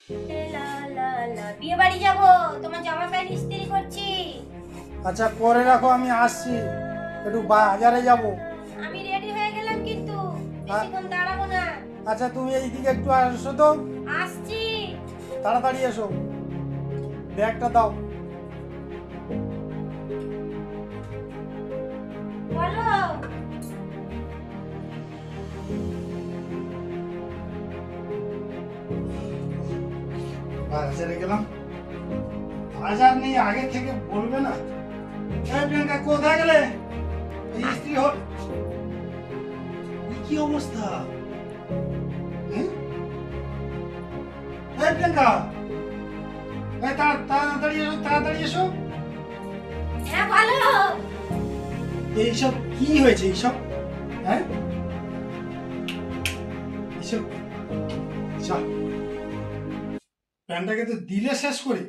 লা লা লা বিয়ে বাড়ি যাব, তোমার জামা প্যান্ট ইস্ত্রি করছি। আচ্ছা করে রাখো, আমি আসছি, একটু বাজারে যাব। আমি রেডি হয়ে গেলাম কিন্তু বেশিক্ষণ দাঁড়াবো না। আচ্ছা তুমি এইদিকে একটু আসো তো, আসছি। তাড়াতাড়ি এসো, ব্যাগটা দাও। বলো। বাজারে গেলাম, বাজার নেই, আগে থেকে বলবে না? এই প্রিয়াঙ্কা কোথায় গেলে? এই স্ত্রী হল কি অবস্থা? হ্যাঁ? এই প্রিয়াঙ্কা, এই তাড়াতাড়ি এসো, তাড়াতাড়ি এসো। হ্যাঁ বলো। এইসব কি হয়েছে এইসব? হ্যাঁ এইসব সব প্যান্টটাকে তো দিলে শেষ করে,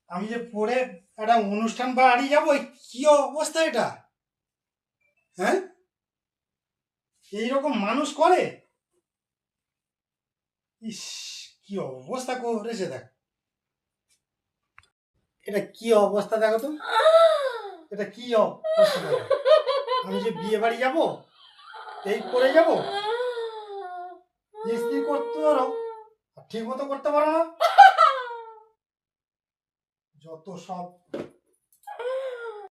আমি যে পরে একটা অনুষ্ঠান বাড়ি যাবো, কি অবস্থা এটা? হ্যাঁ এইরকম মানুষ করে? ইস, কি অবস্থা করেছে দেখ, এটা কি অবস্থা দেখো তো, এটা কি অবস্থা দেখো। আমি যে বিয়ে বাড়ি যাবো, এই করে যাবো, ইস্ত্রি করতে পারো ঠিক মতো করতে পারো না, যত সব